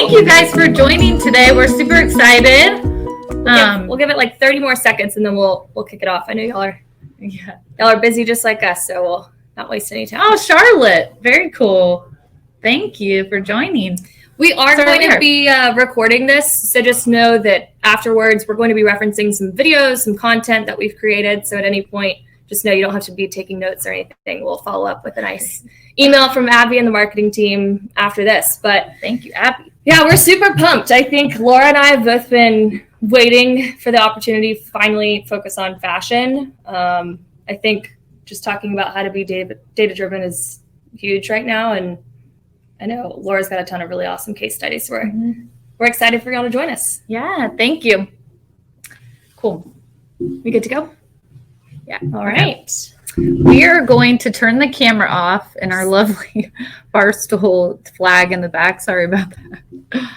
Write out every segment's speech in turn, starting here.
thank you guys for joining today. We're super excited. We'll give it like 30 more seconds and then we'll kick it off. I know y'all are busy just like us, so we'll not waste any time. Oh, Charlotte. Very cool. Thank you for joining. We are going to be recording this, so just know that afterwards we're going to be referencing some videos, some content that we've created. So at any point, just know you don't have to be taking notes or anything. We'll follow up with a nice email from Abby and the marketing team after this. But thank you, Abby. Yeah, we're super pumped. I think Laura and I have both been waiting for the opportunity to finally focus on fashion. I think just talking about how to be data-driven is huge right now. And I know Laura's got a ton of really awesome case studies. So we're excited for y'all to join us. Yeah, thank you. Cool. We good to go? Yeah. All right. We are going to turn the camera off and our lovely Barstool flag in the back. Sorry about that.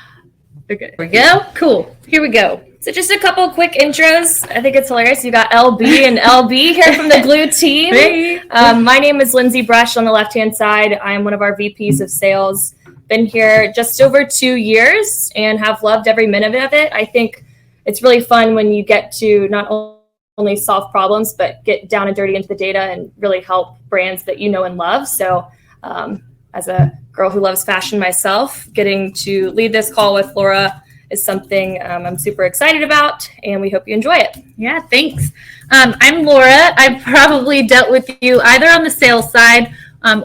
Okay. Here we go. Cool. Here we go. So just a couple quick intros. I think it's hilarious. You got LB and LB here from the Glew team. Hey. My name is Lindsay Brush on the left-hand side. I'm one of our VPs of sales. Been here just over 2 years and have loved every minute of it. I think it's really fun when you get to not only solve problems, but get down and dirty into the data and really help brands that you know and love. So as a girl who loves fashion myself, getting to lead this call with Laura is something I'm super excited about, and we hope you enjoy it. Yeah, thanks. I'm Laura. I've probably dealt with you either on the sales side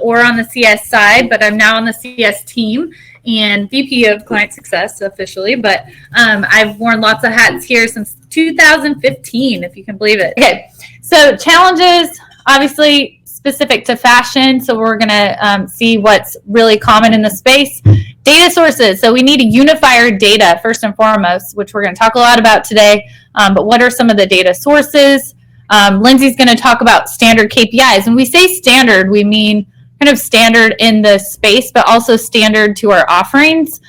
or on the CS side, but I'm now on the CS team and VP of Client Success officially. But I've worn lots of hats here since 2015, if you can believe it. Okay, so challenges, obviously specific to fashion. So we're going to see what's really common in the space. Data sources. So we need to unify our data first and foremost, which we're going to talk a lot about today. But what are some of the data sources? Lindsay's going to talk about standard KPIs. When we say standard, we mean kind of standard in the space, but also standard to our offerings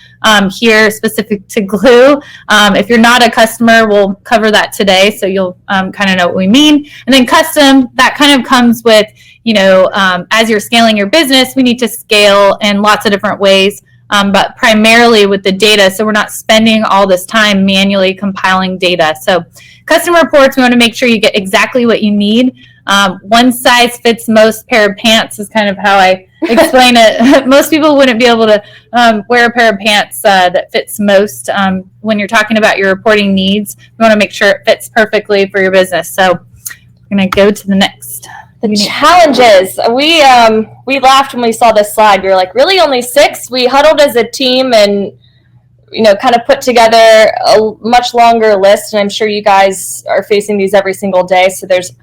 here specific to Glew. If you're not a customer, we'll cover that today, so you'll kind of know what we mean. And then custom, that kind of comes with, as you're scaling your business, we need to scale in lots of different ways. But primarily with the data, so we're not spending all this time manually compiling data. So custom reports, we want to make sure you get exactly what you need. One size fits most pair of pants is kind of how I explain it. Most people wouldn't be able to wear a pair of pants that fits most. When you're talking about your reporting needs, we want to make sure it fits perfectly for your business. So we're going to go to the next. The challenges. We laughed when we saw this slide. We were like, really, only 6? We huddled as a team and, kind of put together a much longer list. And I'm sure you guys are facing these every single day. So there's,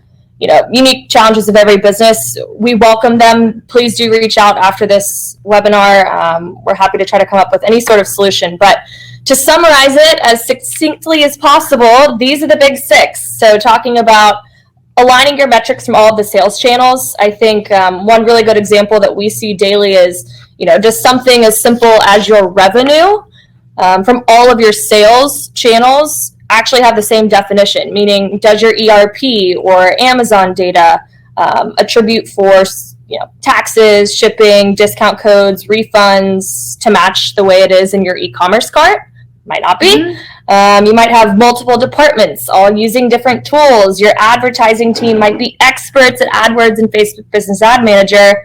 unique challenges of every business. We welcome them. Please do reach out after this webinar. We're happy to try to come up with any sort of solution. But to summarize it as succinctly as possible, these are the big 6. So talking about aligning your metrics from all of the sales channels. I think one really good example that we see daily is, just something as simple as your revenue from all of your sales channels actually have the same definition, meaning does your ERP or Amazon data attribute for, taxes, shipping, discount codes, refunds to match the way it is in your e-commerce cart? Might not be. You might have multiple departments all using different tools. Your advertising team might be experts at AdWords and Facebook Business Ad Manager,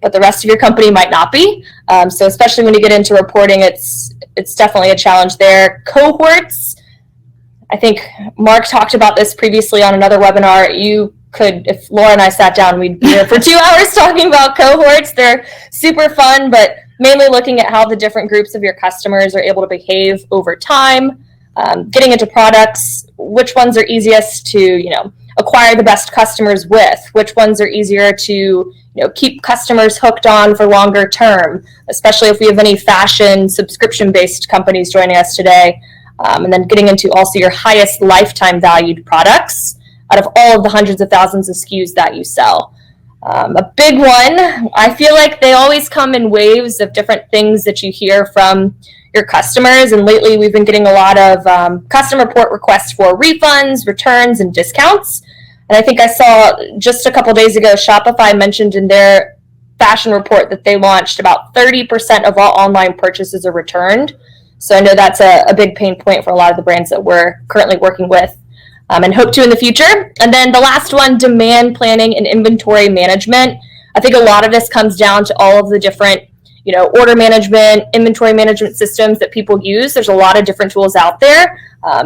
but the rest of your company might not be. So especially when you get into reporting, it's definitely a challenge there. Cohorts. I think Mark talked about this previously on another webinar. You could, if Laura and I sat down, we'd be here for 2 hours talking about cohorts. They're super fun, but mainly looking at how the different groups of your customers are able to behave over time. Getting into products, which ones are easiest to, acquire the best customers with, which ones are easier to, keep customers hooked on for longer term, especially if we have any fashion subscription-based companies joining us today. And then getting into also your highest lifetime valued products out of all of the hundreds of thousands of SKUs that you sell. A big one, I feel like they always come in waves of different things that you hear from your customers. And lately we've been getting a lot of custom report requests for refunds, returns, and discounts. And I think I saw just a couple days ago, Shopify mentioned in their fashion report that they launched about 30% of all online purchases are returned. So I know that's a big pain point for a lot of the brands that we're currently working with and hope to in the future. And then the last one, demand planning and inventory management. I think a lot of this comes down to all of the different, order management, inventory management systems that people use. There's a lot of different tools out there.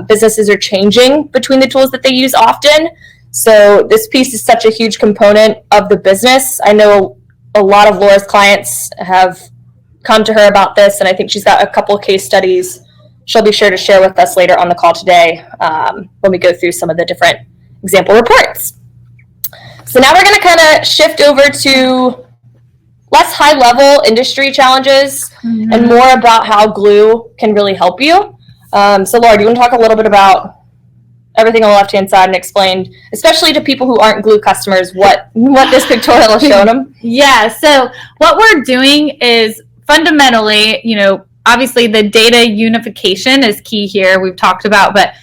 Businesses are changing between the tools that they use often. So this piece is such a huge component of the business. I know a lot of Laura's clients have come to her about this, and I think she's got a couple of case studies she'll be sure to share with us later on the call today when we go through some of the different example reports. So now we're going to kind of shift over to less high-level industry challenges and more about how Glew can really help you. So Laura, do you want to talk a little bit about everything on the left-hand side and explain, especially to people who aren't Glew customers, what this pictorial is showing them? Yeah, so what we're doing is fundamentally, obviously the data unification is key here, we've talked about, but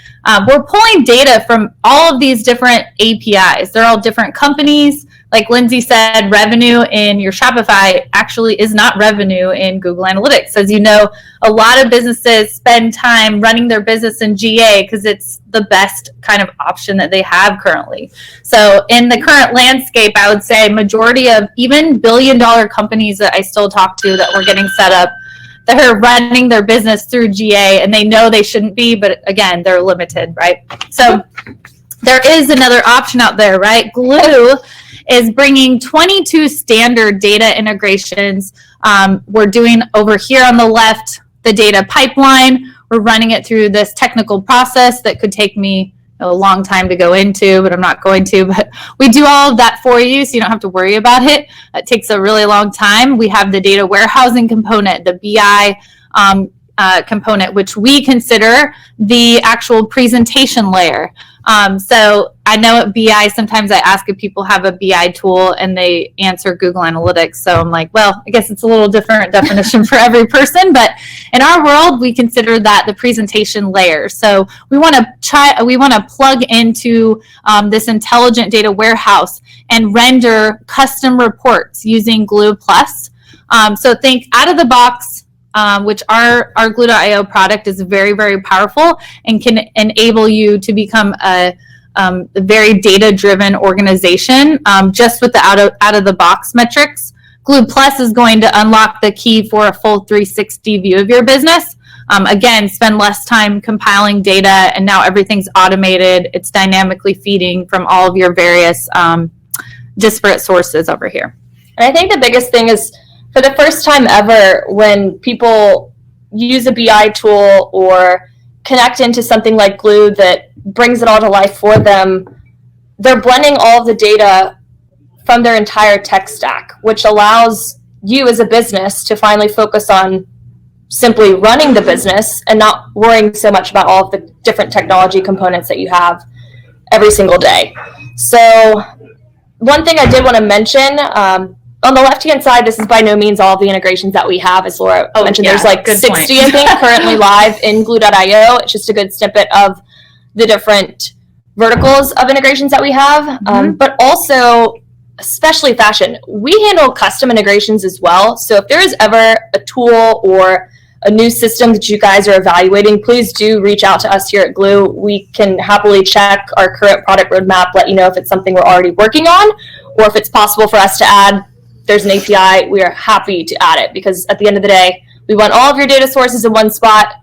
we're pulling data from all of these different APIs. They're all different companies. Like Lindsay said, revenue in your Shopify actually is not revenue in Google Analytics. As you know, a lot of businesses spend time running their business in GA because it's the best kind of option that they have currently. So in the current landscape, I would say majority of even billion-dollar companies that I still talk to that we're getting set up, that are running their business through GA, and they know they shouldn't be, but again, they're limited, right? So there is another option out there, right? Glew is bringing 22 standard data integrations. We're doing over here on the left, the data pipeline. We're running it through this technical process that could take me a long time to go into, but I'm not going to. But we do all of that for you, so you don't have to worry about it. It takes a really long time. We have the data warehousing component, the BI component, which we consider the actual presentation layer. So I know at BI, sometimes I ask if people have a BI tool and they answer Google Analytics. So I'm like, well, I guess it's a little different definition for every person. But in our world, we consider that the presentation layer. So we want to plug into this intelligent data warehouse and render custom reports using Glew Plus. So think out of the box, which our Glew.io product is very, very powerful and can enable you to become a very data-driven organization just with the out-of-the-box metrics. Glew Plus is going to unlock the key for a full 360 view of your business. Again, spend less time compiling data, and now everything's automated. It's dynamically feeding from all of your various disparate sources over here. And I think the biggest thing is, for the first time ever, when people use a BI tool or connect into something like Glew that brings it all to life for them, they're blending all of the data from their entire tech stack, which allows you as a business to finally focus on simply running the business and not worrying so much about all of the different technology components that you have every single day. So one thing I did want to mention, on the left-hand side, this is by no means all of the integrations that we have. As Laura mentioned, there's like 60, I think, currently live in Glew.io. It's just a good snippet of the different verticals of integrations that we have. But also, especially fashion, we handle custom integrations as well. So if there is ever a tool or a new system that you guys are evaluating, please do reach out to us here at Glew. We can happily check our current product roadmap, let you know if it's something we're already working on, or if it's possible for us to add. There's an API, we are happy to add it, because at the end of the day, we want all of your data sources in one spot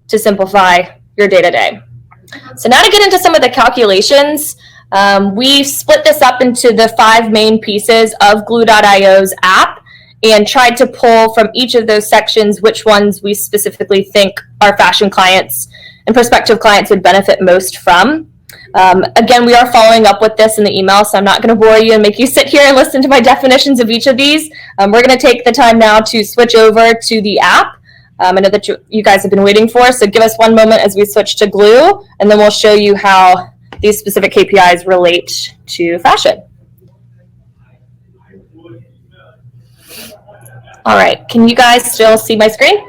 to simplify your day-to-day. So now to get into some of the calculations, we've split this up into the 5 main pieces of Glew.io's app and tried to pull from each of those sections which ones we specifically think our fashion clients and prospective clients would benefit most from. Again, we are following up with this in the email, so I'm not going to bore you and make you sit here and listen to my definitions of each of these. We're going to take the time now to switch over to the app. I know that you guys have been waiting for, so give us one moment as we switch to Glew, and then we'll show you how these specific KPIs relate to fashion. All right, can you guys still see my screen?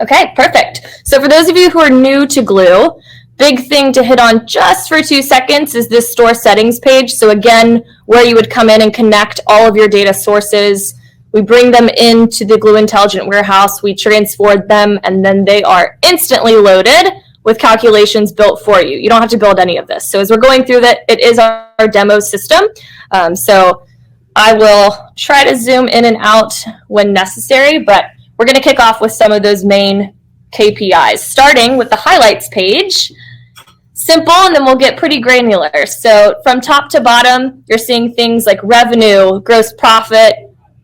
Okay, perfect. So for those of you who are new to Glew, big thing to hit on just for 2 seconds is this store settings page. So again, where you would come in and connect all of your data sources We bring them into the Glew Intelligent Warehouse, we transport them, and then they are instantly loaded with calculations built for you. You don't have to build any of this. So as we're going through that, it is our demo system. So I will try to zoom in and out when necessary, but we're going to kick off with some of those main KPIs, starting with the highlights page. Simple, and then we'll get pretty granular. So from top to bottom, you're seeing things like revenue, gross profit,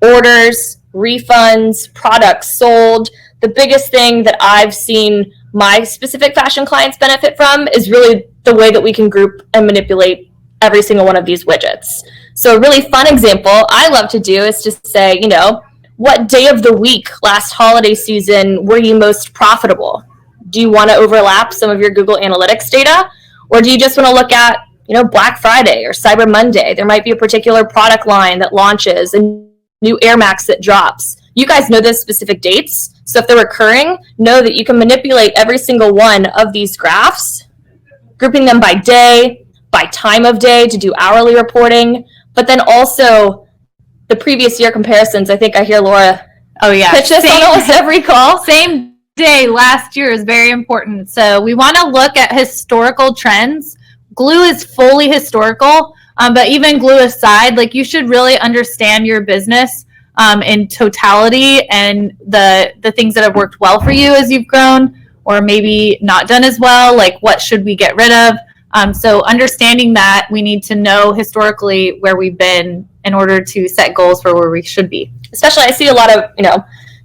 orders, refunds, products sold. The biggest thing that I've seen my specific fashion clients benefit from is really the way that we can group and manipulate every single one of these widgets. So a really fun example I love to do is just say, what day of the week last holiday season were you most profitable? Do you want to overlap some of your Google Analytics data? Or do you just want to look at, Black Friday or Cyber Monday? There might be a particular product line that launches, a new Air Max that drops. You guys know those specific dates. So if they're recurring, know that you can manipulate every single one of these graphs, grouping them by day, by time of day to do hourly reporting, but then also the previous year comparisons. I think I hear Laura pitch this on almost every call. Same day last year is very important. So we want to look at historical trends. Glew is fully historical, but even Glew aside, you should really understand your business in totality and the things that have worked well for you as you've grown, or maybe not done as well. What should we get rid of? So understanding that, we need to know historically where we've been in order to set goals for where we should be. Especially, I see a lot of,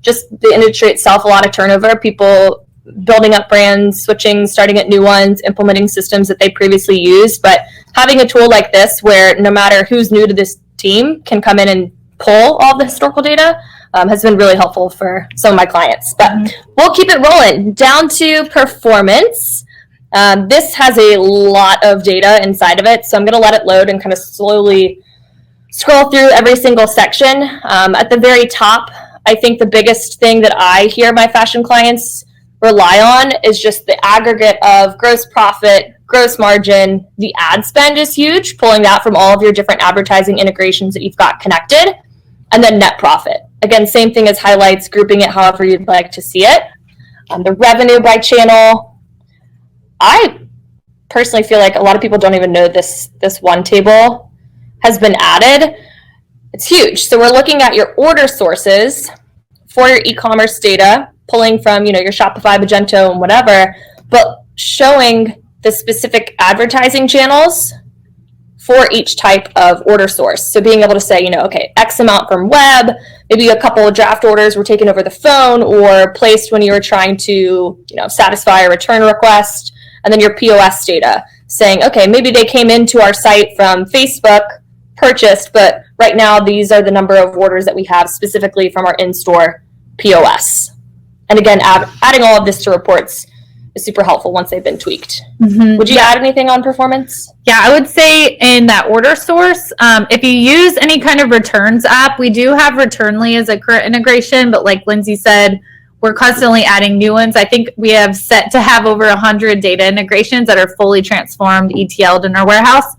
just the industry itself, a lot of turnover, people building up brands, switching, starting at new ones, implementing systems that they previously used. But having a tool like this where no matter who's new to this team can come in and pull all the historical data has been really helpful for some of my clients. But we'll keep it rolling. Down to performance. This has a lot of data inside of it, so I'm going to let it load and kind of slowly scroll through every single section. At the very top, I think the biggest thing that I hear my fashion clients rely on is just the aggregate of gross profit, gross margin. The ad spend is huge, pulling that from all of your different advertising integrations that you've got connected, and then net profit. Again, same thing as highlights, grouping it however you'd like to see it. The revenue by channel. I personally feel like a lot of people don't even know this one table has been added. It's huge. So we're looking at your order sources for your e-commerce data, pulling from, your Shopify, Magento, and whatever, but showing the specific advertising channels for each type of order source. So being able to say, okay, X amount from web, maybe a couple of draft orders were taken over the phone or placed when you were trying to, satisfy a return request, and then your POS data saying, okay, maybe they came into our site from Facebook, purchased, but right now these are the number of orders that we have specifically from our in-store POS. And again, adding all of this to reports is super helpful once they've been tweaked. Would you add anything on performance? Yeah, I would say in that order source, if you use any kind of returns app, we do have Returnly as a current integration, but like Lindsay said, we're constantly adding new ones. I think we have set to have over 100 data integrations that are fully transformed, ETL'd in our warehouse.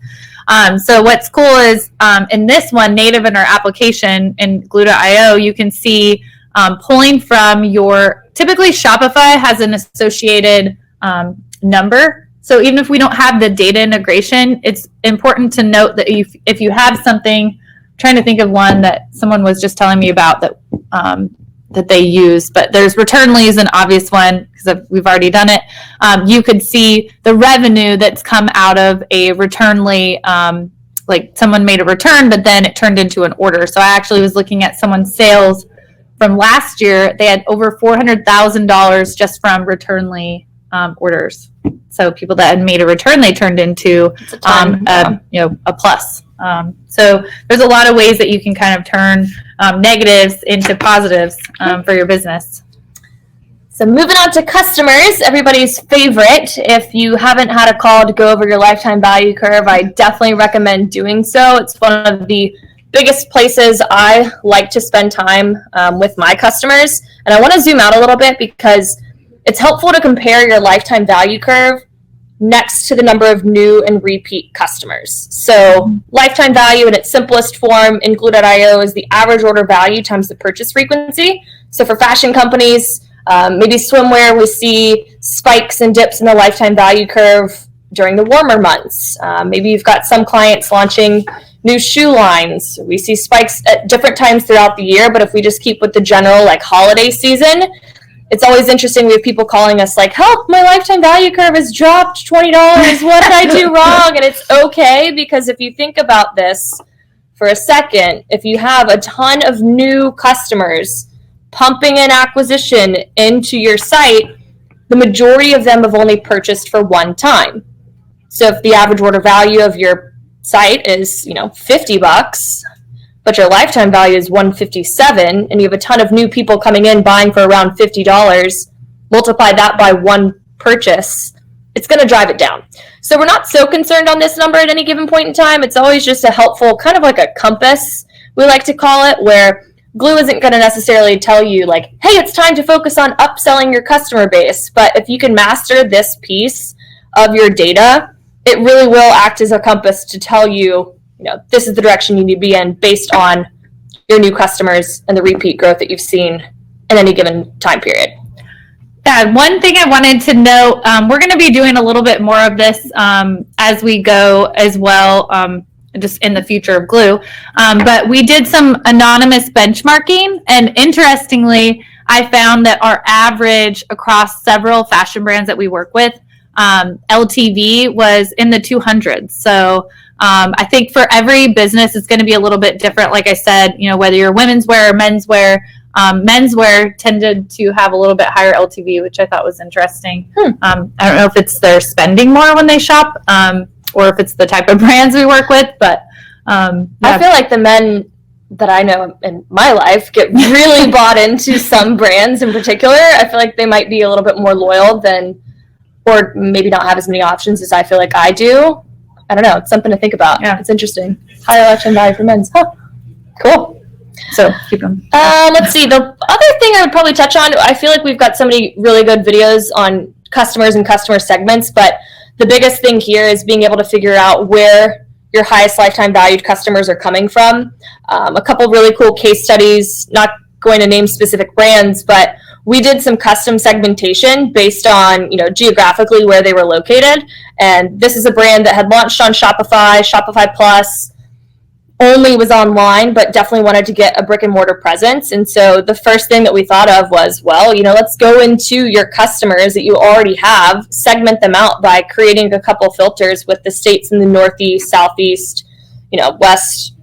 So what's cool is in this one, native in our application in Glew.io, you can see pulling from typically Shopify has an associated number. So even if we don't have the data integration, it's important to note that if you have something, I'm trying to think of one that someone was just telling me about that they use, but there's Returnly is an obvious one because we've already done it. You could see the revenue that's come out of a Returnly, like someone made a return, but then it turned into an order. So I actually was looking at someone's sales from last year. They had over $400,000 just from Returnly orders. So people that had made a return, they turned into a plus. So there's a lot of ways that you can kind of turn negatives into positives for your business. So moving on to customers, everybody's favorite. If you haven't had a call to go over your lifetime value curve, I definitely recommend doing so. It's one of the biggest places I like to spend time with my customers. And I want to zoom out a little bit because it's helpful to compare your lifetime value curve next to the number of new and repeat customers. So lifetime value in its simplest form in Glew.io is the average order value times the purchase frequency. So for fashion companies, maybe swimwear, we see spikes and dips in the lifetime value curve during the warmer months. Maybe you've got some clients launching new shoe lines. We see spikes at different times throughout the year, but if we just keep with the general like holiday season, it's always interesting. We have people calling us like, help, my lifetime value curve has dropped $20. What did I do wrong? And it's okay, because if you think about this for a second, if you have a ton of new customers pumping in acquisition into your site, the majority of them have only purchased for one time. So if the average order value of your site is, $50, but your lifetime value is $157, and you have a ton of new people coming in buying for around $50, multiply that by one purchase, it's going to drive it down. So we're not so concerned on this number at any given point in time. It's always just a helpful, kind of like a compass, we like to call it, where Glew isn't going to necessarily tell you like, hey, it's time to focus on upselling your customer base. But if you can master this piece of your data, it really will act as a compass to tell you, this is the direction you need to be in based on your new customers and the repeat growth that you've seen in any given time period. Yeah, one thing I wanted to note, we're going to be doing a little bit more of this as we go as well, just in the future of Glew. But we did some anonymous benchmarking, and interestingly, I found that our average across several fashion brands that we work with, LTV was in the 200s. So I think for every business, it's going to be a little bit different. Like I said, whether you're women's wear or men's wear, menswear tended to have a little bit higher LTV, which I thought was interesting. I don't know if it's they're spending more when they shop, or if it's the type of brands we work with, but yeah. I feel like the men that I know in my life get really bought into some brands in particular. I feel like they might be a little bit more loyal than, or maybe not have as many options as I feel like I do. I don't know. It's something to think about. Yeah. It's interesting. Higher lifetime value for men's. Huh. Cool. So keep them. Let's see. The other thing I would probably touch on, I feel like we've got so many really good videos on customers and customer segments, but the biggest thing here is being able to figure out where your highest lifetime valued customers are coming from. A couple really cool case studies, not going to name specific brands, but we did some custom segmentation based on, geographically where they were located. And this is a brand that had launched on Shopify, Shopify Plus, only was online, but definitely wanted to get a brick and mortar presence. And so the first thing that we thought of was, well, let's go into your customers that you already have, segment them out by creating a couple filters with the states in the Northeast, Southeast, West,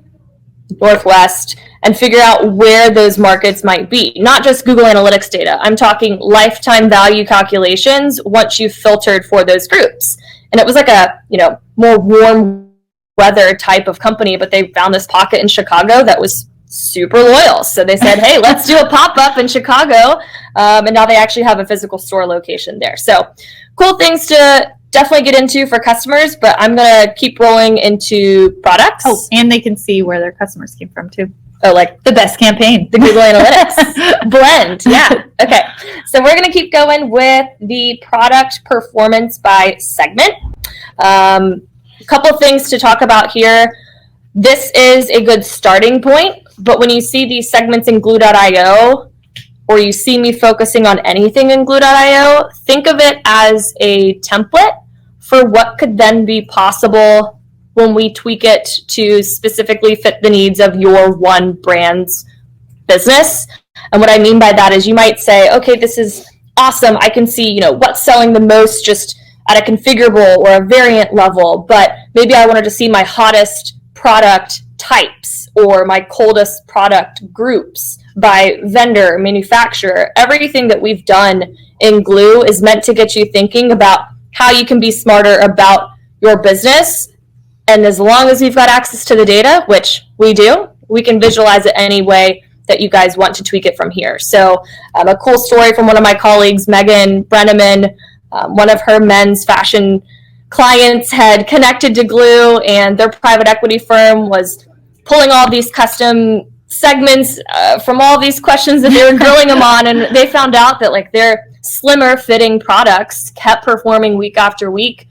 Northwest, and figure out where those markets might be. Not just Google Analytics data. I'm talking lifetime value calculations once you've filtered for those groups. And it was like a, more warm weather type of company, but they found this pocket in Chicago that was super loyal. So they said, hey, let's do a pop-up in Chicago. And now they actually have a physical store location there. So cool things to definitely get into for customers, but I'm going to keep rolling into products. Oh, and they can see where their customers came from too. Oh, like the best campaign. The Google Analytics blend. Yeah. Okay. So we're going to keep going with the product performance by segment. A couple of things to talk about here. This is a good starting point, but when you see these segments in Glew.io, or you see me focusing on anything in Glew.io, think of it as a template for what could then be possible when we tweak it to specifically fit the needs of your one brand's business. And what I mean by that is you might say, okay, this is awesome. I can see, what's selling the most just at a configurable or a variant level, but maybe I wanted to see my hottest product types or my coldest product groups by vendor, manufacturer. Everything that we've done in Glew is meant to get you thinking about how you can be smarter about your business. And as long as we've got access to the data, which we do, we can visualize it any way that you guys want to tweak it from here. So a cool story from one of my colleagues, Megan Brenneman, one of her men's fashion clients had connected to Glew, and their private equity firm was pulling all these custom segments from all these questions that they were grilling them on, and they found out that their slimmer fitting products kept performing week after week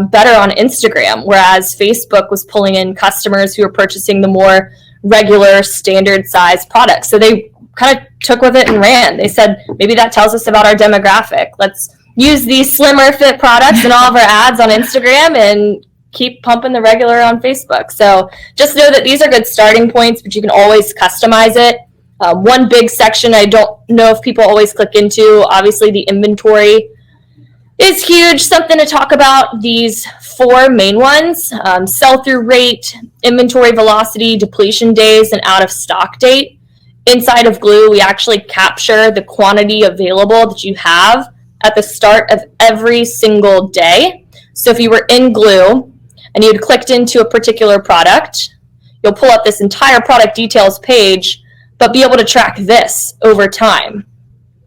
better on Instagram, whereas Facebook was pulling in customers who were purchasing the more regular standard size products. So they kind of took with it and ran. They said, maybe that tells us about our demographic. Let's use these slimmer fit products in all of our ads on Instagram and keep pumping the regular on Facebook. So just know that these are good starting points, but you can always customize it. One big section I don't know if people always click into, obviously the inventory is huge, something to talk about. These 4 main ones, sell-through rate, inventory velocity, depletion days, and out of stock date. Inside of Glew, we actually capture the quantity available that you have at the start of every single day. So if you were in Glew and you had clicked into a particular product, you'll pull up this entire product details page, but be able to track this over time.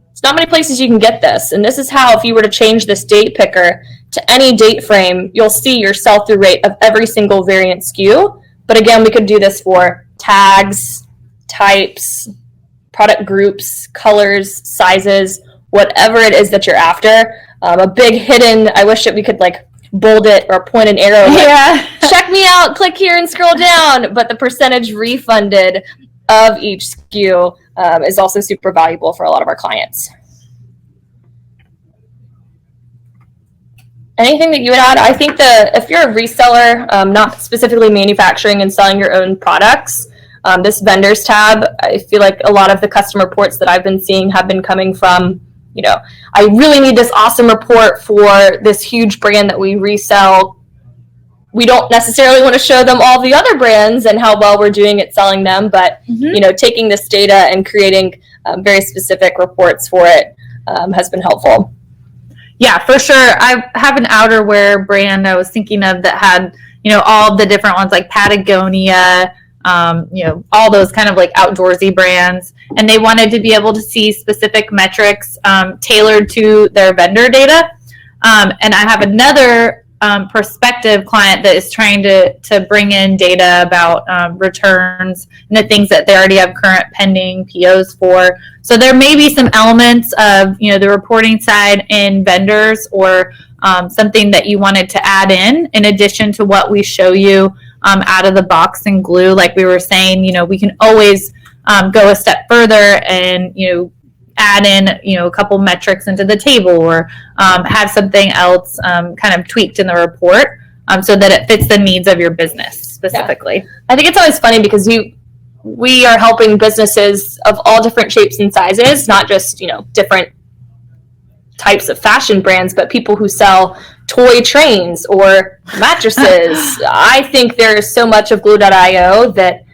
There's not many places you can get this. And this is how, if you were to change this date picker to any date frame, you'll see your sell-through rate of every single variant SKU. But again, we could do this for tags, types, product groups, colors, sizes, whatever it is that you're after. A big hidden, I wish that we could like bold it or point an arrow. Yeah. Check me out, click here and scroll down. But the percentage refunded of each SKU is also super valuable for a lot of our clients. Anything that you would add? I think if you're a reseller, not specifically manufacturing and selling your own products, this vendors tab, I feel like a lot of the customer reports that I've been seeing have been coming from, I really need this awesome report for this huge brand that we resell. We don't necessarily want to show them all the other brands and how well we're doing at selling them, but taking this data and creating very specific reports for it has been helpful. Yeah, for sure. I have an outerwear brand I was thinking of that had, all the different ones like Patagonia, all those kind of like outdoorsy brands, and they wanted to be able to see specific metrics tailored to their vendor data. And I have another prospective client that is trying to bring in data about returns and the things that they already have current pending POs for. So there may be some elements of the reporting side in vendors or something that you wanted to add in addition to what we show you out of the box in Glew. Like we were saying, we can always go a step further and add in a couple metrics into the table or have something else kind of tweaked in the report so that it fits the needs of your business specifically. Yeah. I think it's always funny because we are helping businesses of all different shapes and sizes, not just different types of fashion brands, but people who sell toy trains or mattresses. I think there is so much of Glew.io that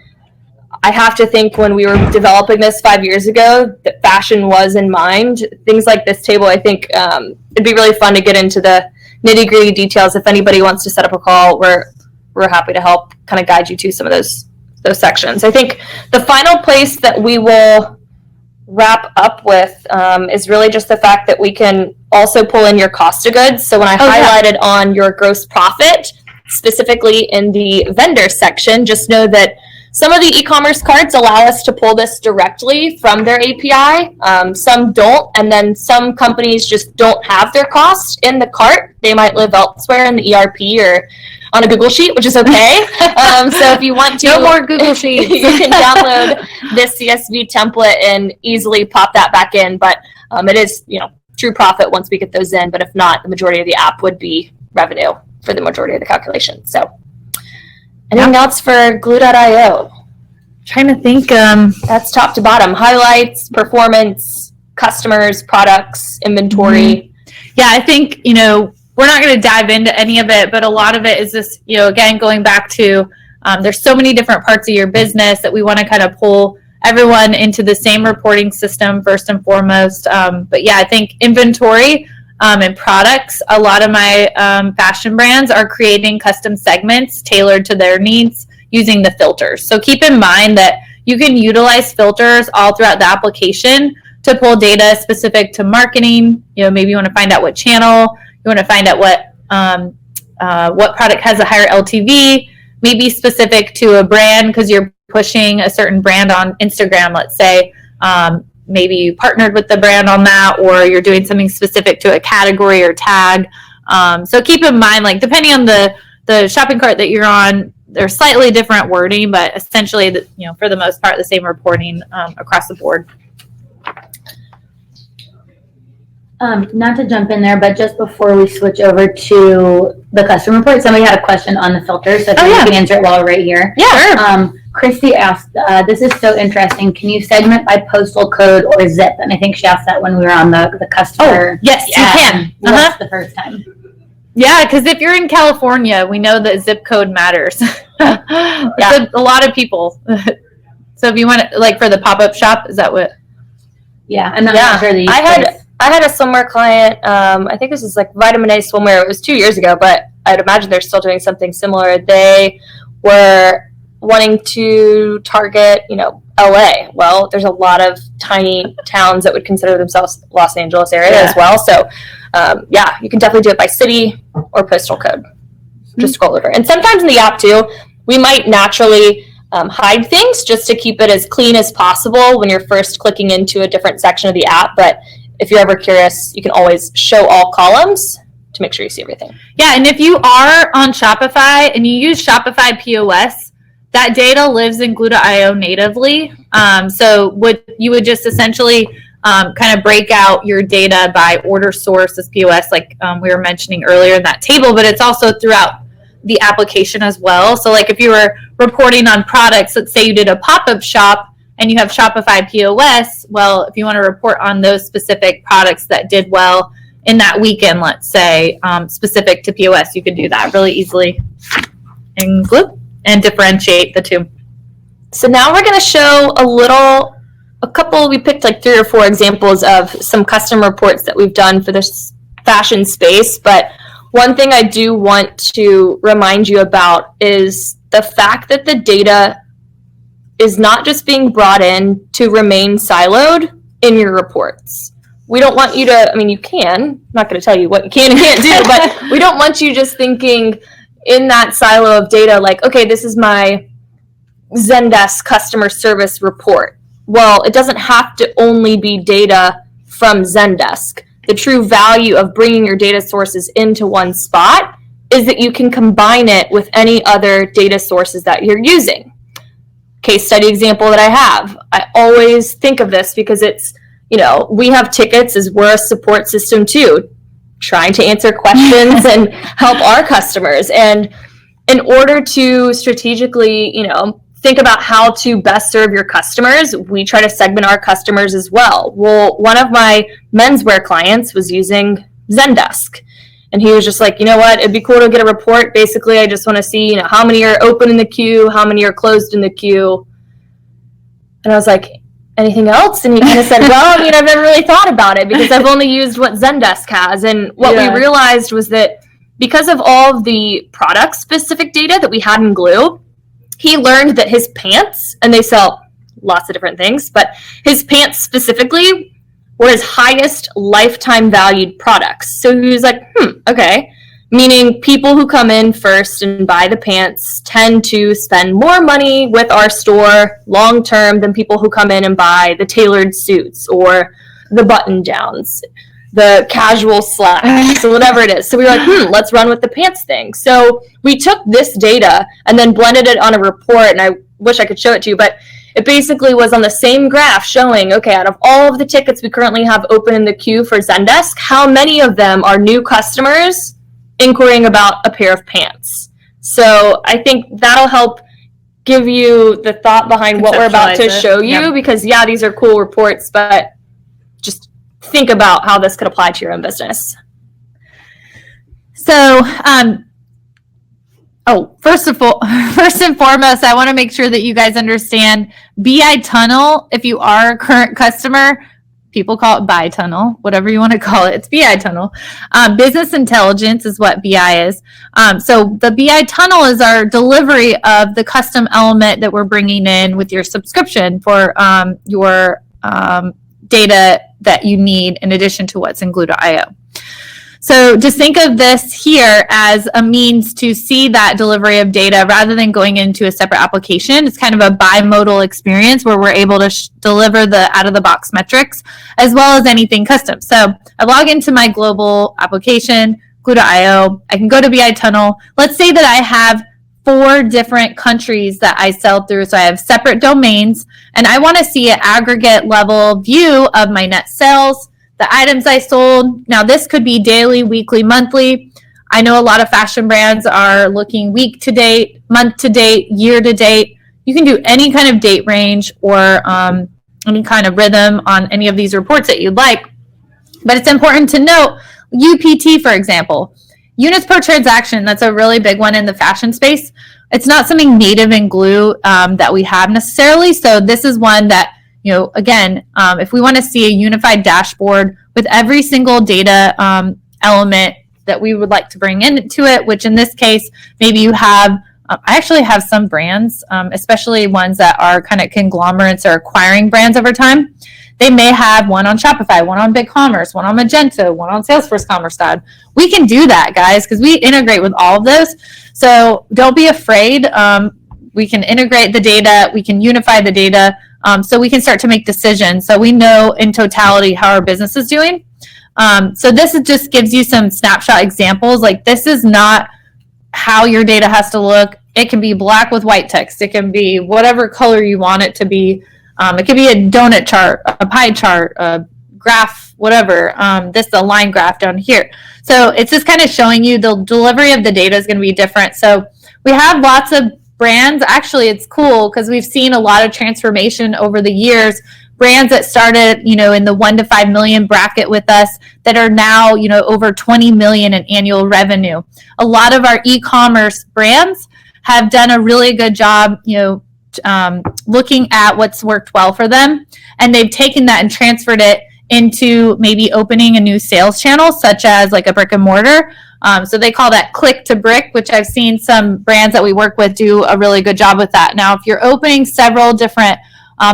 I have to think when we were developing this 5 years ago that fashion was in mind. Things like this table, I think it'd be really fun to get into the nitty-gritty details. If anybody wants to set up a call, we're happy to help kind of guide you to some of those sections. I think the final place that we will wrap up with is really just the fact that we can also pull in your cost of goods. So when I highlighted on your gross profit, specifically in the vendor section, just know that some of the e-commerce carts allow us to pull this directly from their API. Some don't, and then some companies just don't have their cost in the cart. They might live elsewhere in the ERP or on a Google Sheet, which is okay. So if you want to, no more Google Sheets. You can download this CSV template and easily pop that back in. But it is, true profit once we get those in. But if not, the majority of the app would be revenue for the majority of the calculation. So anything else for Glew.io? Trying to think. That's top to bottom. Highlights, performance, customers, products, inventory. Yeah, I think, we're not going to dive into any of it, but a lot of it is this, again, going back to there's so many different parts of your business that we want to kind of pull everyone into the same reporting system first and foremost. But yeah, I think inventory and products, a lot of my fashion brands are creating custom segments tailored to their needs using the filters. So keep in mind that you can utilize filters all throughout the application to pull data specific to marketing. Maybe you want to find out what channel, you want to find out what product has a higher LTV, maybe specific to a brand because you're pushing a certain brand on Instagram, let's say. Maybe you partnered with the brand on that, or you're doing something specific to a category or tag. So keep in mind, like depending on the shopping cart that you're on, there's slightly different wording, but essentially, for the most part, the same reporting across the board. Not to jump in there, but just before we switch over to the custom report, somebody had a question on the filter, so if you can answer it while we're right here. Yeah, sure. Christy asked, this is so interesting. Can you segment by postal code or zip? And I think she asked that when we were on the customer. Oh, yes, you can. The first time. Yeah, because if you're in California, we know that zip code matters. A lot of people. So if you want to, like for the pop-up shop, is that what? Yeah, I'm not sure the I had a swimwear client. I think this is like Vitamin A swimwear. It was 2 years ago, but I'd imagine they're still doing something similar. They were wanting to target, LA. Well, there's a lot of tiny towns that would consider themselves Los Angeles area as well. So, you can definitely do it by city or postal code. Just scroll over. And sometimes in the app too, we might naturally hide things just to keep it as clean as possible when you're first clicking into a different section of the app. But if you're ever curious, you can always show all columns to make sure you see everything. Yeah, and if you are on Shopify and you use Shopify POS, that data lives in Glew.io natively. So you would just essentially kind of break out your data by order source as POS, like we were mentioning earlier in that table, but it's also throughout the application as well. So like if you were reporting on products, let's say you did a pop-up shop and you have Shopify POS, well, if you want to report on those specific products that did well in that weekend, let's say, specific to POS, you could do that really easily in Glew and differentiate the two. So now we're going to show we picked like 3 or 4 examples of some custom reports that we've done for this fashion space. But one thing I do want to remind you about is the fact that the data is not just being brought in to remain siloed in your reports. We don't want you to, you can, I'm not going to tell you what you can and can't do, but we don't want you just thinking in that silo of data like, okay, this is my Zendesk customer service report. Well, it doesn't have to only be data from Zendesk. The true value of bringing your data sources into one spot is that you can combine it with any other data sources that you're using. Case study example that I always think of this because it's, we have tickets as we're a support system too, trying to answer questions and help our customers. And in order to strategically, think about how to best serve your customers, we try to segment our customers as well. Well, one of my menswear clients was using Zendesk. And he was just like, you know what, it'd be cool to get a report. Basically, I just want to see, how many are open in the queue, how many are closed in the queue. And I was like, anything else? And he kind of said, well, I've never really thought about it because I've only used what Zendesk has. And what we realized was that because of all of the product-specific data that we had in Glew, he learned that his pants, and they sell lots of different things, but his pants specifically were his highest lifetime valued products. So he was like, okay. Meaning people who come in first and buy the pants tend to spend more money with our store long term than people who come in and buy the tailored suits or the button downs, the casual slacks, or whatever it is. So we were like, let's run with the pants thing. So we took this data and then blended it on a report, and I wish I could show it to you, but it basically was on the same graph showing, okay, out of all of the tickets we currently have open in the queue for Zendesk, how many of them are new customers inquiring about a pair of pants? So I think that'll help give you the thought behind what we're about to show you, because these are cool reports, but just think about how this could apply to your own business. So, first and foremost, I want to make sure that you guys understand BI Tunnel. If you are a current customer, people call it BI Tunnel, whatever you want to call it. It's BI Tunnel. Business intelligence is what BI is. So the BI Tunnel is our delivery of the custom element that we're bringing in with your subscription for your data that you need in addition to what's in Glew.io. So just think of this here as a means to see that delivery of data rather than going into a separate application. It's kind of a bimodal experience where we're able to deliver the out-of-the-box metrics as well as anything custom. So I log into my global application, Glew.io. I can go to BI Tunnel. Let's say that I have 4 different countries that I sell through. So I have separate domains, and I want to see an aggregate level view of my net sales, the items I sold. Now, this could be daily, weekly, monthly. I know a lot of fashion brands are looking week to date, month to date, year to date. You can do any kind of date range or any kind of rhythm on any of these reports that you'd like. But it's important to note UPT, for example, units per transaction. That's a really big one in the fashion space. It's not something native in Glew that we have necessarily. So this is one that, again, if we want to see a unified dashboard with every single data element that we would like to bring into it, which in this case, maybe you have, I actually have some brands, especially ones that are kind of conglomerates or acquiring brands over time. They may have one on Shopify, one on BigCommerce, one on Magento, one on Salesforce Commerce Cloud. We can do that, guys, because we integrate with all of those. So don't be afraid. We can integrate the data. We can unify the data so we can start to make decisions. So we know in totality how our business is doing. So this just gives you some snapshot examples. Like, this is not how your data has to look. It can be black with white text. It can be whatever color you want it to be. It could be a donut chart, a pie chart, a graph, whatever. This is a line graph down here. So it's just kind of showing you the delivery of the data is going to be different. So we have lots of brands. Actually, it's cool because we've seen a lot of transformation over the years. Brands that started, in the 1 to 5 million bracket with us that are now, over 20 million in annual revenue. A lot of our e-commerce brands have done a really good job, looking at what's worked well for them. And they've taken that and transferred it into maybe opening a new sales channel, such as like a brick and mortar. So they call that click to brick, which I've seen some brands that we work with do a really good job with that. Now, if you're opening several different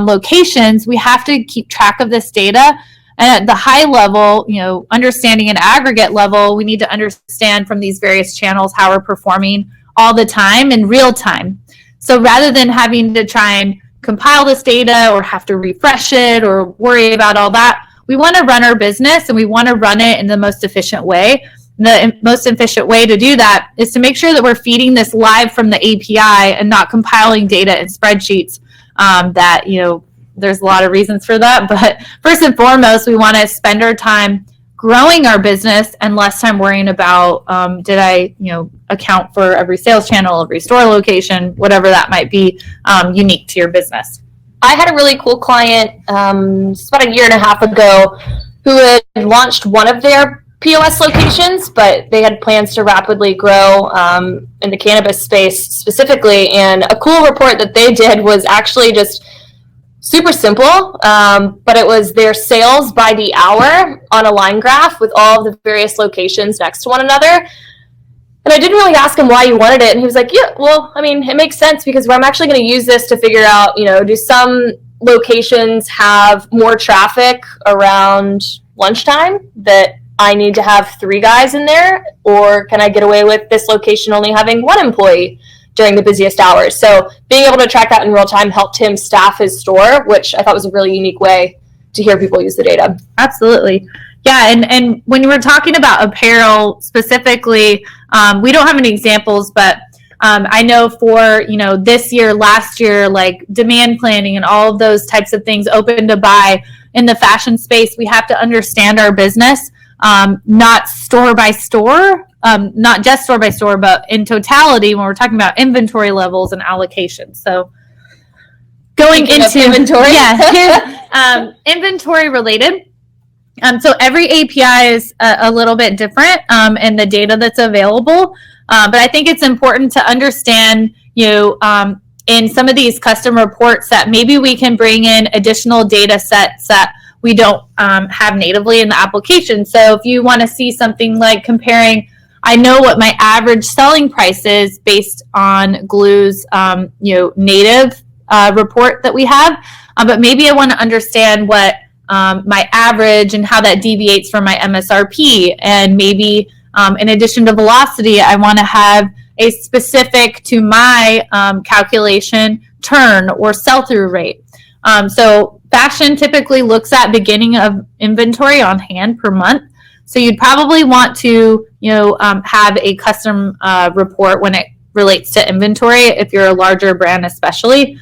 locations, we have to keep track of this data. And at the high level, understanding an aggregate level, we need to understand from these various channels how we're performing all the time in real time. So rather than having to try and compile this data or have to refresh it or worry about all that, we want to run our business and we want to run it in the most efficient way. The most efficient way to do that is to make sure that we're feeding this live from the API and not compiling data in spreadsheets that, there's a lot of reasons for that. But first and foremost, we want to spend our time growing our business and less time worrying about did I account for every sales channel, every store location, whatever that might be unique to your business. I had a really cool client about 1.5 years ago who had launched one of their POS locations, but they had plans to rapidly grow in the cannabis space specifically. And a cool report that they did was actually just super simple, but it was their sales by the hour on a line graph with all of the various locations next to one another. And I didn't really ask him why he wanted it. And he was like, yeah, well, it makes sense because I'm actually going to use this to figure out, do some locations have more traffic around lunchtime that I need to have 3 guys in there? Or can I get away with this location only having 1 employee during the busiest hours? So being able to track that in real time helped him staff his store, which I thought was a really unique way to hear people use the data. Absolutely. Yeah, and when we're talking about apparel specifically, we don't have any examples, but I know for, this year, last year, like demand planning and all of those types of things, open to buy in the fashion space, we have to understand our business, not store by store, not just store by store, but in totality when we're talking about inventory levels and allocations. So going into inventory, inventory related. So every API is a little bit different in the data that's available. But I think it's important to understand, in some of these custom reports that maybe we can bring in additional data sets that we don't have natively in the application. So if you want to see something like comparing, I know what my average selling price is based on Glew's, native report that we have. But maybe I want to understand what my average and how that deviates from my MSRP. And maybe in addition to velocity, I want to have a specific to my calculation turn or sell-through rate. So fashion typically looks at beginning of inventory on hand per month. So you'd probably want to, have a custom report when it relates to inventory if you're a larger brand, especially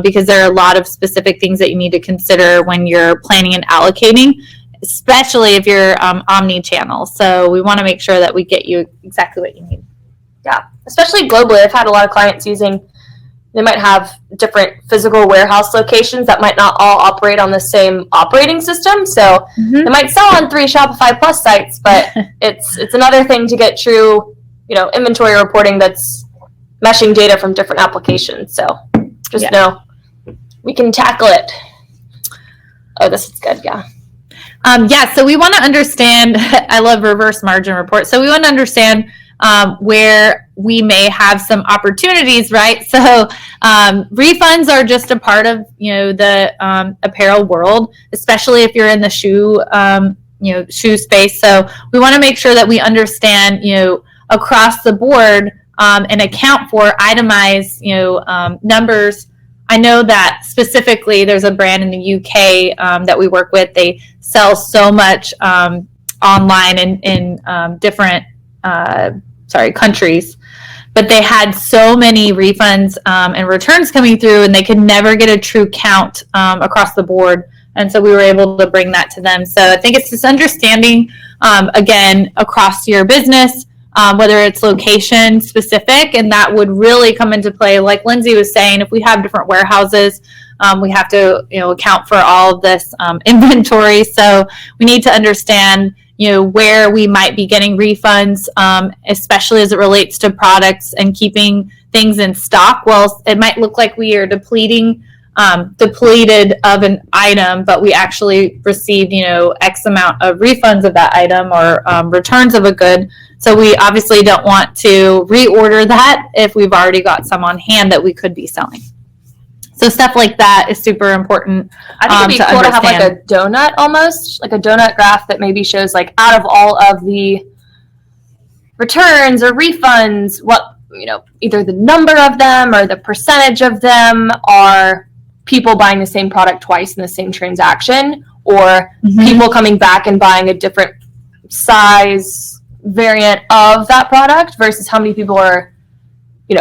because there are a lot of specific things that you need to consider when you're planning and allocating, especially if you're omnichannel. So we want to make sure that we get you exactly what you need. Yeah, especially globally. I've had a lot of clients they might have different physical warehouse locations that might not all operate on the same operating system. So they might sell on 3 Shopify Plus sites, but it's another thing to get true, inventory reporting that's meshing data from different applications. So just know we can tackle it. Oh, this is good. Yeah. So we want to understand, I love reverse margin report. So we want to understand where we may have some opportunities, right? So refunds are just a part of, the apparel world, especially if you're in the shoe space. So we want to make sure that we understand, across the board and account for itemized, numbers. I know that specifically there's a brand in the UK that we work with. They sell so much online in different countries, but they had so many refunds and returns coming through, and they could never get a true count across the board. And so we were able to bring that to them. So I think it's this understanding, again, across your business, whether it's location specific, and that would really come into play. Like Lindsay was saying, if we have different warehouses, we have to, account for all of this inventory. So we need to understand, where we might be getting refunds, especially as it relates to products and keeping things in stock. Well, it might look like we are depleted of an item, but we actually received, X amount of refunds of that item or returns of a good. So we obviously don't want to reorder that if we've already got some on hand that we could be selling. So stuff like that is super important. I think it'd be cool to have like a donut almost, like a donut graph that maybe shows like out of all of the returns or refunds, what, either the number of them or the percentage of them are people buying the same product twice in the same transaction, or people coming back and buying a different size variant of that product versus how many people are,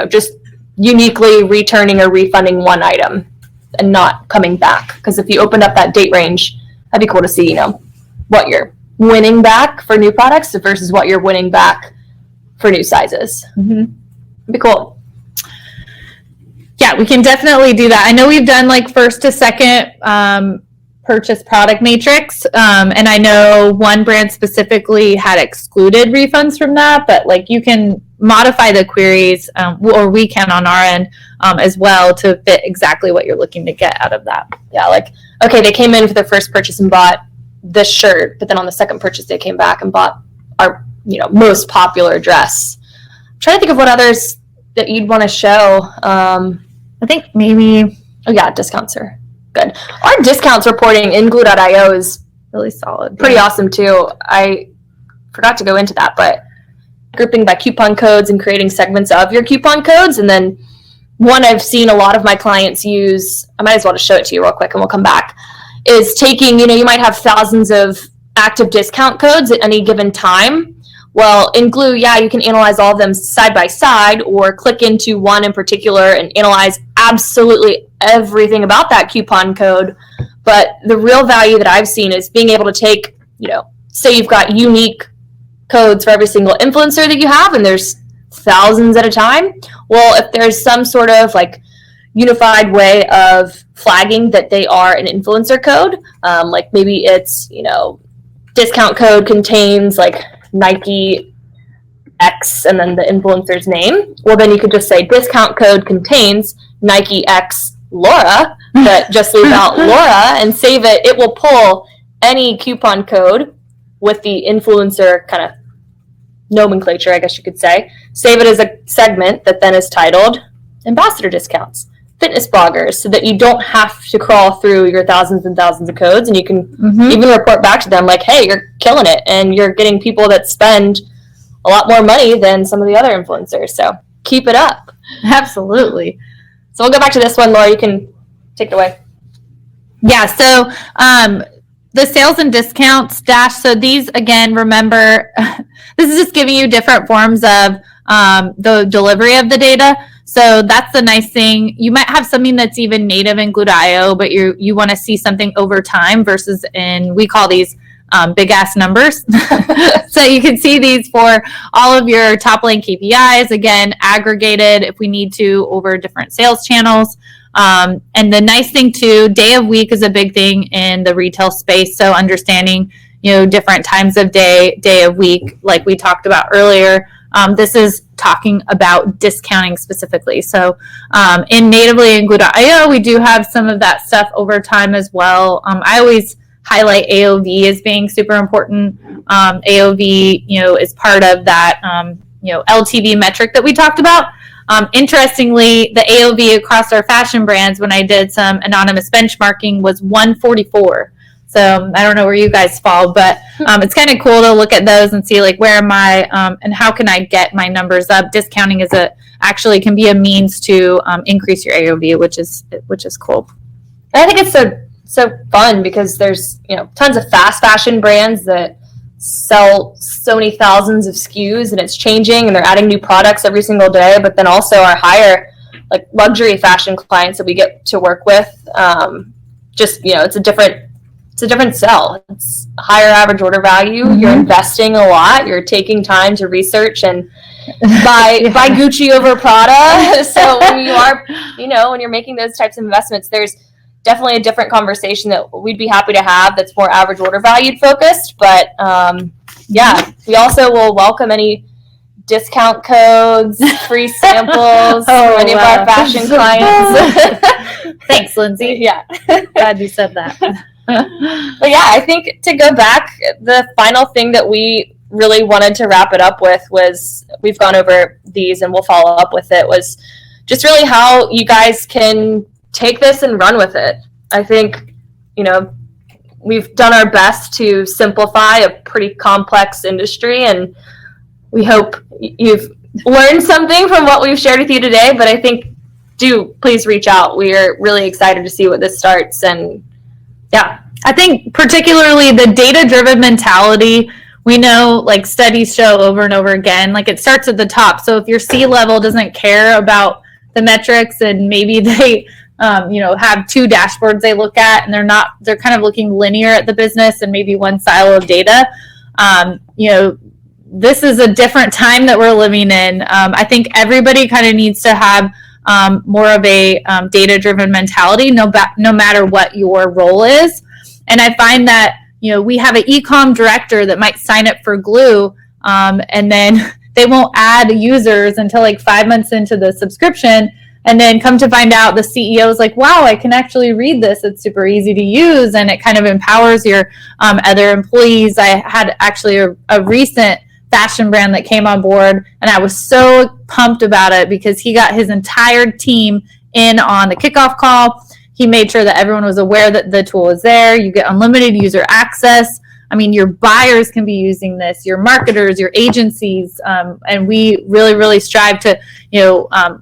just uniquely returning or refunding one item and not coming back. Because if you opened up that date range, that'd be cool to see, what you're winning back for new products versus what you're winning back for new sizes. It'd be cool. Yeah, we can definitely do that. I know we've done like first to second purchase product matrix. And I know one brand specifically had excluded refunds from that, but like you can modify the queries, or we can on our end as well to fit exactly what you're looking to get out of that. Yeah, like, okay, they came in for their first purchase and bought this shirt, but then on the second purchase they came back and bought our, most popular dress. I'm trying to think of what others that you'd want to show. I think maybe, discounts are good. Our discounts reporting in Glew.io is really solid. Pretty awesome too. I forgot to go into that, but grouping by coupon codes and creating segments of your coupon codes. And then one I've seen a lot of my clients use, I might as well just show it to you real quick and we'll come back, is taking, you might have thousands of active discount codes at any given time. Well, in Glew, you can analyze all of them side by side or click into one in particular and analyze absolutely everything about that coupon code. But the real value that I've seen is being able to take, say you've got unique codes for every single influencer that you have, and there's thousands at a time. Well, if there's some sort of like unified way of flagging that they are an influencer code, like maybe it's, discount code contains like Nike X and then the influencer's name. Well, then you could just say discount code contains Nike X Laura, but just leave out Laura and save it. It will pull any coupon code with the influencer kind of nomenclature, I guess you could say. Save it as a segment that then is titled ambassador discounts, fitness bloggers, so that you don't have to crawl through your thousands and thousands of codes, and you can even report back to them like, hey, you're killing it, and you're getting people that spend a lot more money than some of the other influencers. So keep it up. Absolutely. So we'll go back to this one. Laura, you can take it away. Yeah, so the sales and discounts dash. So these, again, remember, this is just giving you different forms of the delivery of the data. So that's the nice thing. You might have something that's even native in Glew.io, but you want to see something over time versus we call these big ass numbers. So you can see these for all of your top line KPIs, again, aggregated if we need to over different sales channels. And the nice thing too, day of week is a big thing in the retail space. So understanding, different times of day of week, like we talked about earlier. This is talking about discounting specifically. So in natively in Glew.io, we do have some of that stuff over time as well. I always highlight AOV as being super important. AOV, is part of that, LTV metric that we talked about. Interestingly, the AOV across our fashion brands, when I did some anonymous benchmarking, was 144. So I don't know where you guys fall, but it's kind of cool to look at those and see like where am I and how can I get my numbers up. Discounting actually can be a means to increase your AOV, which is cool. And I think it's so fun because there's tons of fast fashion brands that sell so many thousands of SKUs and it's changing and they're adding new products every single day. But then also our higher like luxury fashion clients that we get to work with, it's a different sell. It's higher average order value. Mm-hmm. You're investing a lot. You're taking time to research and buy Gucci over Prada. So when you are, when you're making those types of investments, there's definitely a different conversation that we'd be happy to have that's more average order value focused. But we also will welcome any discount codes, free samples for any of our fashion clients. Thanks, Lindsay. Yeah. Glad you said that. But yeah, I think to go back, the final thing that we really wanted to wrap it up with was, we've gone over these and we'll follow up with it, was just really how you guys can take this and run with it. I think, we've done our best to simplify a pretty complex industry, and we hope you've learned something from what we've shared with you today. But I think please reach out. We are really excited to see what this starts. And yeah, I think particularly the data-driven mentality, we know like studies show over and over again, like it starts at the top. So if your C-level doesn't care about the metrics and maybe they have two dashboards they look at and they're kind of looking linear at the business and maybe one silo of data, this is a different time that we're living in. I think everybody kind of needs to have more of a data-driven mentality, no matter what your role is. And I find that, we have an e-com director that might sign up for Glew, and then they won't add users until like 5 months into the subscription. And then come to find out the CEO is like, wow, I can actually read this. It's super easy to use. And it kind of empowers your other employees. I had actually a recent fashion brand that came on board, and I was so pumped about it because he got his entire team in on the kickoff call. He made sure that everyone was aware that the tool is there. You get unlimited user access. I mean, your buyers can be using this, your marketers, your agencies, and we really, really strive to,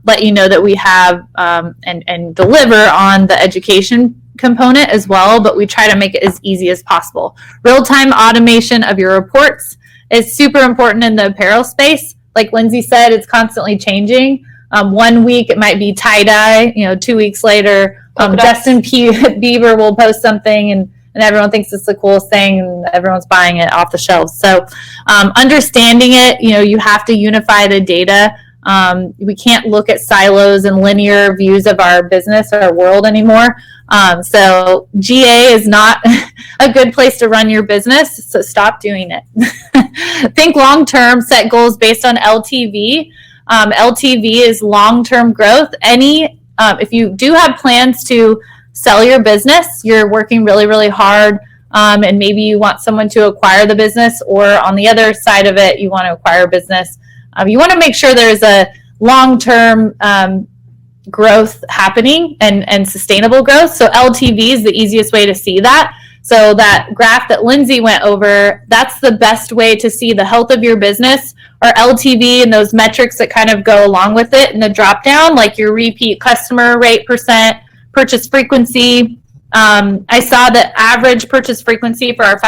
let you know that we have and deliver on the education component as well, but we try to make it as easy as possible. Real-time automation of your reports is super important in the apparel space. Like Lindsay said, it's constantly changing. 1 week it might be tie-dye, 2 weeks later, Justin Bieber will post something and everyone thinks it's the coolest thing and everyone's buying it off the shelves. So understanding it, you have to unify the data. We can't look at silos and linear views of our business or our world anymore. So GA is not a good place to run your business, so stop doing it. Think long-term, set goals based on LTV. LTV is long-term growth. If you do have plans to sell your business, you're working really, really hard, and maybe you want someone to acquire the business, or on the other side of it, you want to acquire a business. You want to make sure there's a long-term growth happening and sustainable growth. So LTV is the easiest way to see that. So that graph that Lindsay went over, that's the best way to see the health of your business, or LTV and those metrics that kind of go along with it in the drop down, like your repeat customer rate percent, purchase frequency, I saw that average purchase frequency for our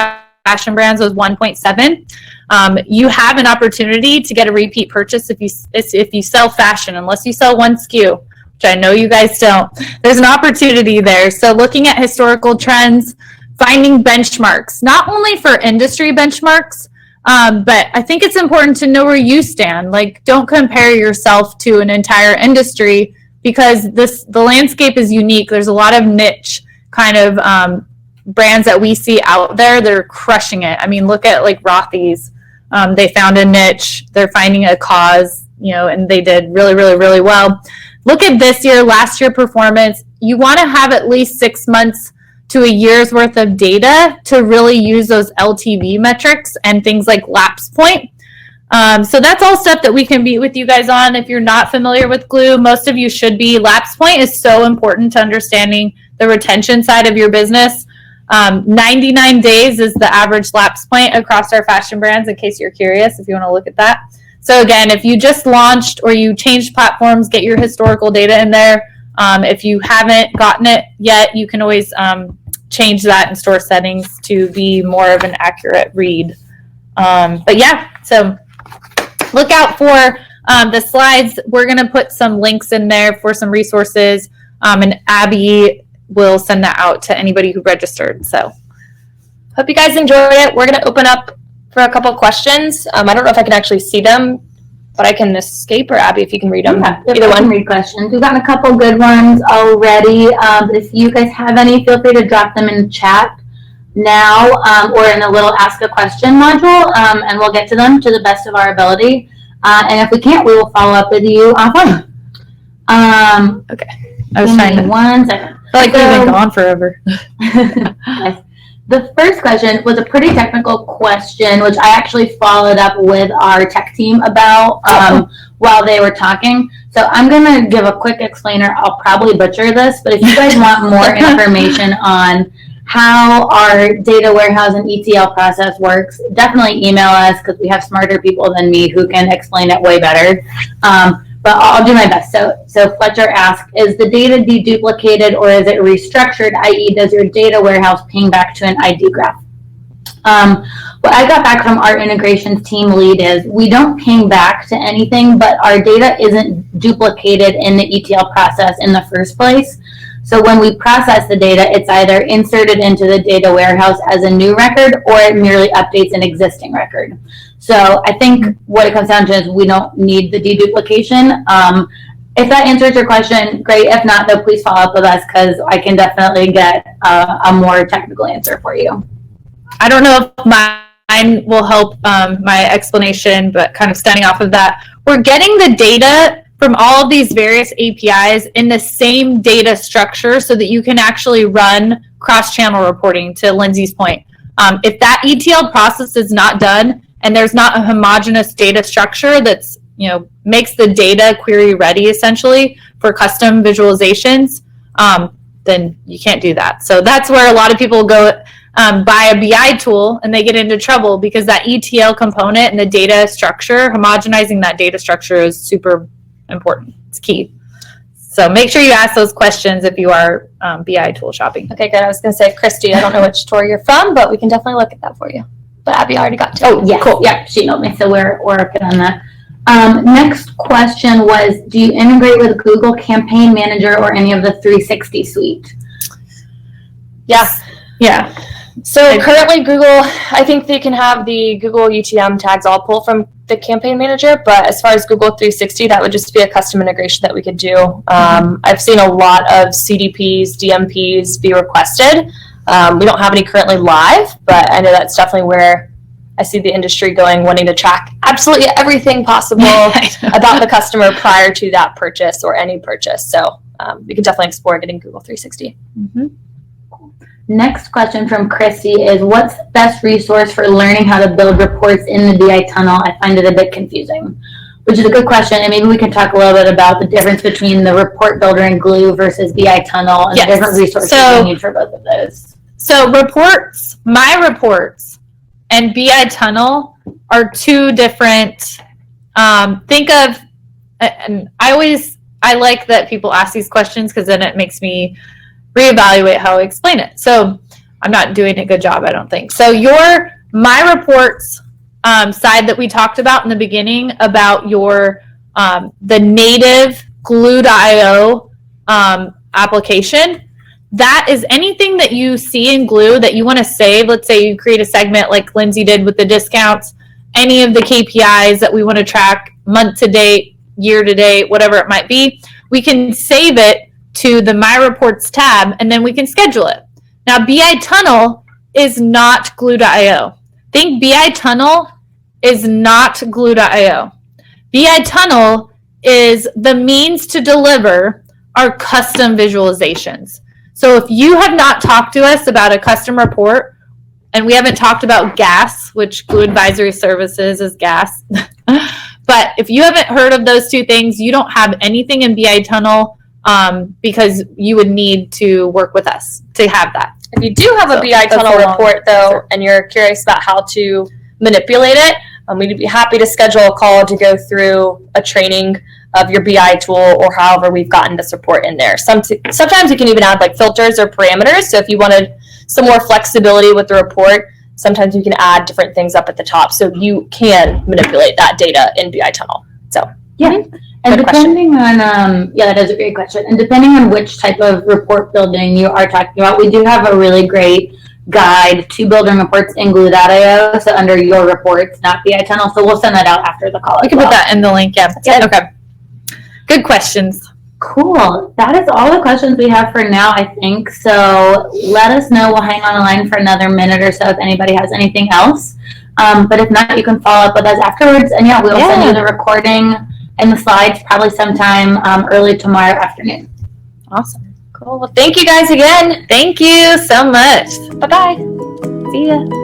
fashion brands was 1.7. You have an opportunity to get a repeat purchase if you sell fashion, unless you sell one SKU, which I know you guys don't. There's an opportunity there. So looking at historical trends, finding benchmarks, not only for industry benchmarks, but I think it's important to know where you stand. Like, don't compare yourself to an entire industry, because the landscape is unique. There's a lot of niche kind of brands that we see out there. They're crushing it. I mean, look at like Rothy's. They found a niche. They're finding a cause, and they did really, really, really well. Look at this year, last year performance. You want to have at least 6 months to a year's worth of data to really use those LTV metrics and things like lapse point. So that's all stuff that we can meet with you guys on. If you're not familiar with Glew, most of you should be. Lapse point is so important to understanding the retention side of your business. 99 days is the average lapse point across our fashion brands, in case you're curious, if you want to look at that. So again, if you just launched or you changed platforms, get your historical data in there. If you haven't gotten it yet, you can always change that in store settings to be more of an accurate read. But yeah, so look out for the slides. We're going to put some links in there for some resources, and Abby will send that out to anybody who registered. So hope you guys enjoyed it. We're going to open up for a couple questions. I don't know if I can actually see them, but I can escape, or Abby, if you can read them. Yeah, either one. Read questions. We've gotten a couple good ones already. If you guys have any, feel free to drop them in the chat now, or in the little ask a question module, and we'll get to them to the best of our ability. And if we can't, we will follow up with you offline. okay, I was trying to. 1 second. I feel like we've been gone forever. Yes. The first question was a pretty technical question, which I actually followed up with our tech team about while they were talking. So I'm going to give a quick explainer. I'll probably butcher this, but if you guys want more information on how our data warehouse and ETL process works, definitely email us, because we have smarter people than me who can explain it way better. But I'll do my best. So Fletcher asked, is the data deduplicated or is it restructured, i.e. does your data warehouse ping back to an ID graph? What I got back from our integrations team lead is we don't ping back to anything, but our data isn't duplicated in the ETL process in the first place. So when we process the data, it's either inserted into the data warehouse as a new record, or it merely updates an existing record. So I think what it comes down to is we don't need the deduplication. If that answers your question, great. If not, though, please follow up with us, because I can definitely get a more technical answer for you. I don't know if mine will help my explanation, but kind of standing off of that, we're getting the data from all of these various APIs in the same data structure so that you can actually run cross-channel reporting, to Lindsay's point. If that ETL process is not done and there's not a homogeneous data structure that's, makes the data query ready essentially for custom visualizations, then you can't do that. So that's where a lot of people go buy a BI tool and they get into trouble, because that ETL component and the data structure, homogenizing that data structure is super important. It's key. So make sure you ask those questions if you are BI tool shopping. Okay, good. I was going to say, Christy, I don't know which tour you're from, but we can definitely look at that for you. But Abby already got to. Oh, yeah, cool. Yeah, she emailed me, so we're good on that. Next question was, do you integrate with Google Campaign Manager or any of the 360 suite? Yeah. So currently Google, I think they can have the Google UTM tags all pull from the Campaign Manager, but as far as Google 360, that would just be a custom integration that we could do. I've seen a lot of CDPs, DMPs be requested. We don't have any currently live, but I know that's definitely where I see the industry going, wanting to track absolutely everything possible about the customer prior to that purchase or any purchase. So we could definitely explore getting Google 360. Mm-hmm. Next question from Christy is, what's the best resource for learning how to build reports in the BI tunnel? I find it a bit confusing, which is a good question. And maybe we can talk a little bit about the difference between the report builder and Glew versus BI tunnel and the different resources you need for both of those. So reports, my reports and BI tunnel are two different, think of, and I like that people ask these questions, because then it makes me reevaluate how I explain it. So I'm not doing a good job, I don't think. So your My Reports side that we talked about in the beginning about your the native Glew.io application, that is anything that you see in Glew that you want to save. Let's say you create a segment like Lindsay did with the discounts, any of the KPIs that we want to track month to date, year to date, whatever it might be, we can save it to the My Reports tab, and then we can schedule it. Now, BI Tunnel is not Glew.io. Think BI Tunnel is not Glew.io. BI Tunnel is the means to deliver our custom visualizations. So if you have not talked to us about a custom report, and we haven't talked about GAS, which Glew Advisory Services is GAS, but if you haven't heard of those two things, you don't have anything in BI Tunnel because you would need to work with us to have that. If you do have a BI Tunnel report, though, and you're curious about how to manipulate it, we'd be happy to schedule a call to go through a training of your BI tool or however we've gotten this report in there. Sometimes you can even add like filters or parameters. So if you wanted some more flexibility with the report, sometimes you can add different things up at the top so you can manipulate that data in BI Tunnel. So yeah. And depending on, that is a great question. And depending on which type of report building you are talking about, we do have a really great guide to building reports in Glew.io. So under your reports, not BI Tunnel. So we'll send that out after the call. We can put that in the link. Yeah. Okay. Good questions. Cool. That is all the questions we have for now, I think. So let us know. We'll hang on the line for another minute or so if anybody has anything else. But if not, you can follow up with us afterwards. And yeah, we'll send you the recording and the slides probably sometime early tomorrow afternoon. Awesome. Cool. Well, thank you guys again. Thank you so much. Bye-bye. See ya.